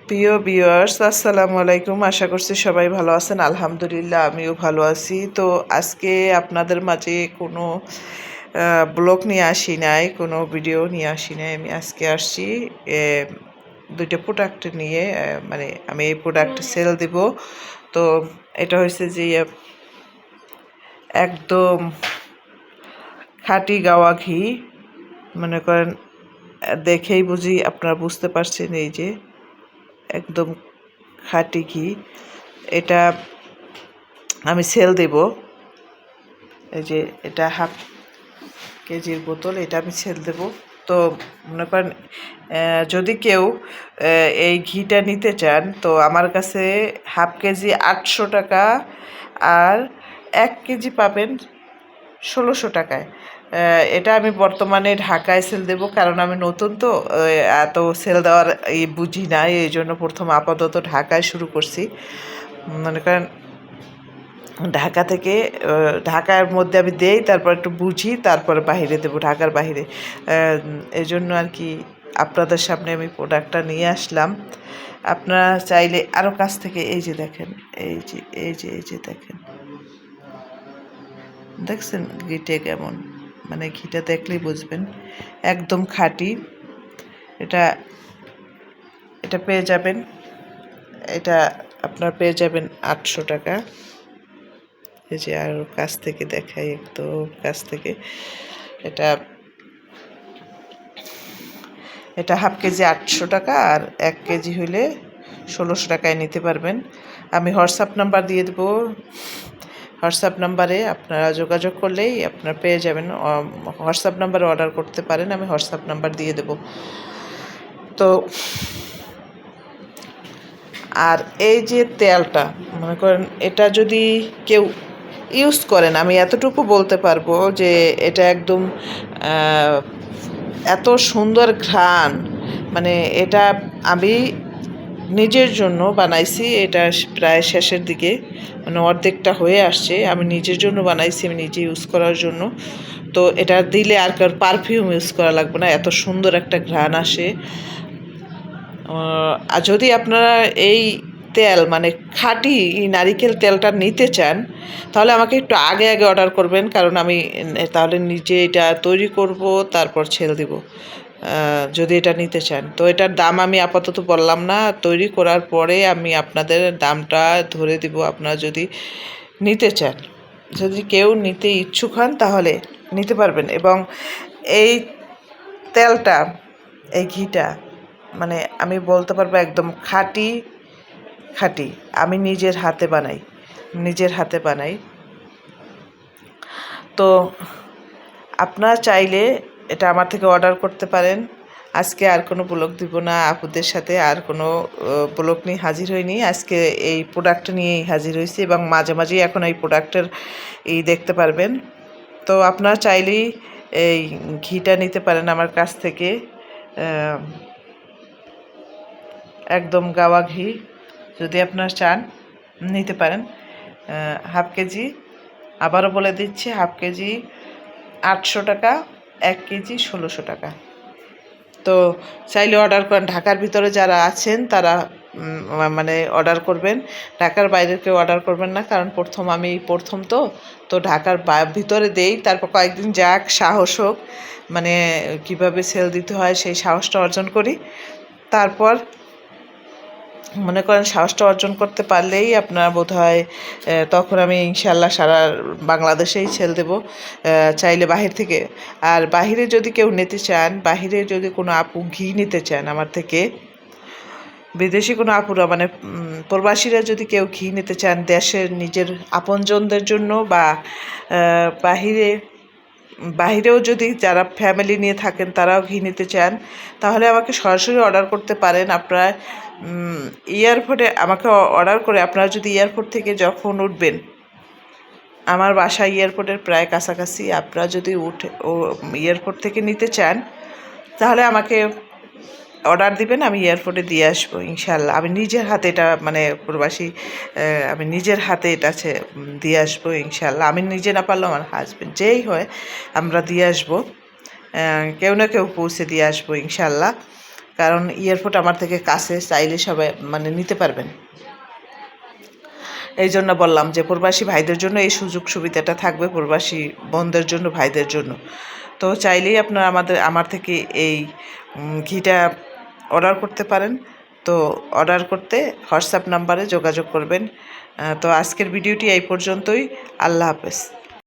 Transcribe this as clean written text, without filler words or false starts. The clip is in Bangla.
প্রিয় ভিউয়ার্স, আসসালামু আলাইকুম। আশা করছি সবাই ভালো আছেন। আলহামদুলিল্লাহ আমিও ভালো আছি। তো আজকে আপনাদের মাঝে কোনো ব্লগ নিয়ে আসি নাই, কোনো ভিডিও নিয়ে আসি নাই। আমি আজকে আসছি দুইটা প্রোডাক্ট নিয়ে। মানে আমি এই প্রোডাক্ট সেল দিব। তো এটা হয়েছে যে একদম খাঁটি গাওয়া ঘি, মনে করেন দেখেই বুঝি আপনারা বুঝতে পারছেন। এই যে একদম খাঁটি ঘি, এটা আমি সেল দেব। এই যে এটা হাফ কেজির বোতল, এটা আমি সেল দেব। তো মনে করেন যদি কেউ এই ঘিটা নিতে চান তো আমার কাছে হাফ কেজি 800 টাকা আর 1 কেজি পাবেন 1600 টাকায়। এটা আমি বর্তমানে ঢাকায় সেল দেব, কারণ আমি নতুন তো এত সেল দেওয়ার বুঝি না, এই জন্য প্রথম আপাতত ঢাকায় শুরু করছি। মনে করেন ঢাকা থেকে ঢাকার মধ্যে আমি দেই, তারপর একটু বুঝি, তারপরে বাহিরে দেবো, ঢাকার বাহিরে। এই জন্য আর কি আপনাদের সামনে আমি প্রোডাক্টটা নিয়ে আসলাম। আপনারা চাইলে আরও কাছ থেকে এই যে দেখেন, এই যে দেখেন, দেখছেন ঘিটা কেমন? মানে ঘিটা দেখলেই বুঝবেন একদম খাঁটি। এটা এটা পেয়ে যাবেন, এটা আপনার পেয়ে যাবেন 800 টাকা। এই যে আর কাছ থেকে দেখাই, একদম কাছ থেকে। এটা এটা হাফ কেজি 800 টাকা আর 1 কেজি হইলে 1600 টাকায় নিতে পারবেন। আমি হোয়াটসঅ্যাপ নাম্বার দিয়ে দেবো। হোয়াটসঅ্যাপ নাম্বারে আপনারা যোগাযোগ করলেই আপনারা পেয়ে যাবেন। হোয়াটসঅ্যাপ নাম্বারে অর্ডার করতে পারেন, আমি হোয়াটসঅ্যাপ নাম্বার দিয়ে দেবো। তো আর এই যে তেলটা, মনে করেন এটা যদি কেউ ইউজ করেন, আমি এতটুকু বলতে পারবো যে এটা একদম এত সুন্দর ঘ্রাণ। মানে এটা আমি নিজের জন্য বানাইছি। এটা প্রায় শেষের দিকে, মানে অর্ধেকটা হয়ে আসছে। আমি নিজের জন্য বানাইছি, আমি নিজে ইউজ করার জন্য। তো এটা দিলে আর কার পারফিউম ইউজ করা লাগবে না, এত সুন্দর একটা ঘ্রাণ আসে। আর যদি আপনারা এই তেল মানে খাঁটি নারিকেল তেলটা নিতে চান তাহলে আমাকে একটু আগে আগে অর্ডার করবেন, কারণ আমি তাহলে নিজে এটা তৈরি করব, তারপর ছেড়ে দিব। যদি এটা নিতে চান তো এটার দাম আমি আপাতত বললাম না, তৈরি করার পরে আমি আপনাদের দামটা ধরে দিব। আপনারা যদি নিতে চান, যদি কেউ নিতে ইচ্ছুক হন তাহলে নিতে পারবেন। এবং এই তেলটা, এই ঘিটা, মানে আমি বলতে পারবো একদম খাঁটি খাঁটি। আমি নিজের হাতে বানাই। তো আপনারা চাইলে এটা আমার থেকে অর্ডার করতে পারেন। আজকে আর কোনো ব্লগ দিব না, আপুদের সাথে আর কোনো ব্লগ নিয়ে হাজির হইনি। আজকে এই প্রোডাক্ট নিয়েই হাজির হয়েছি এবং মাঝে মাঝেই এখন এই প্রোডাক্টের দেখতে পারবেন। তো আপনারা চাইলেই এই ঘিটা নিতে পারেন আমার কাছ থেকে। একদম গাওয়া ঘি যদি আপনারা চান নিতে পারেন। হাফ কেজি, আবারও বলে দিচ্ছি, হাফ কেজি 800 টাকা, 1 কেজি 1600 টাকা। তো চাইলে অর্ডার করেন। ঢাকার ভিতরে যারা আছেন তারা মানে অর্ডার করবেন, ঢাকার বাইরের কেউ অর্ডার করবেন না, কারণ আমি প্রথম তো ঢাকার ভিতরে দেই, তারপর কয়েকদিন যাক, সাহস হোক, মানে কিভাবে সেল দিতে হয় সেই সাহসটা অর্জন করি। তারপর মনে করেন সাহসটা অর্জন করতে পারলেই আপনার বোধ হয় তখন আমি ইনশাল্লাহ সারা বাংলাদেশেই সেল দেবো, চাইলে বাহির থেকে। আর বাহিরে যদি কেউ নিতে চান, বাহিরে যদি কোনো আপু ঘি নিতে চান আমার থেকে, বিদেশি কোনো আপুরা মানে প্রবাসীরা যদি কেউ ঘি নিতে চান দেশের নিজের আপনজনদের জন্য, বা বাহিরেও যদি যারা ফ্যামিলি নিয়ে থাকেন তারাও ঘি নিতে চান, তাহলে আমাকে সরাসরি অর্ডার করতে পারেন। আপনারা এয়ারপোর্টে আমাকে অর্ডার করে, আপনারা যদি এয়ারপোর্ট থেকে যখন উঠবেন, আমার বাসা এয়ারপোর্টের প্রায় কাছাকাছি, আপনারা যদি এয়ারপোর্ট থেকে নিতে চান তাহলে আমাকে অর্ডার দিবেন, আমি এয়ারপোর্টে দিয়ে আসবো ইনশাল্লাহ। আমি নিজের হাতে এটা, মানে প্রবাসী, আমি নিজের হাতে এটা দিয়ে আসবো ইনশাল্লাহ। আমি নিজে না পারলেও আমার হাজবেন্ড, যেই হয় আমরা দিয়ে আসবো, কেউ না কেউ পৌঁছে দিয়ে আসবো ইনশাল্লাহ। কারণ এয়ারপোর্ট আমার থেকে কাছে, চাইলে সবাই মানে নিতে পারবেন। এই জন্য বললাম যে প্রবাসী ভাইদের জন্য এই সুযোগ সুবিধাটা থাকবে, প্রবাসী বোনদের জন্য, ভাইদের জন্য। তো চাইলেই আপনারা আমার থেকে এই ঘিটা অর্ডার করতে পারেন। তো অর্ডার করতে হোয়াটসঅ্যাপ নাম্বারে যোগাযোগ করবেন। তো আজকের ভিডিওটি এই পর্যন্তই। আল্লাহ হাফেজ।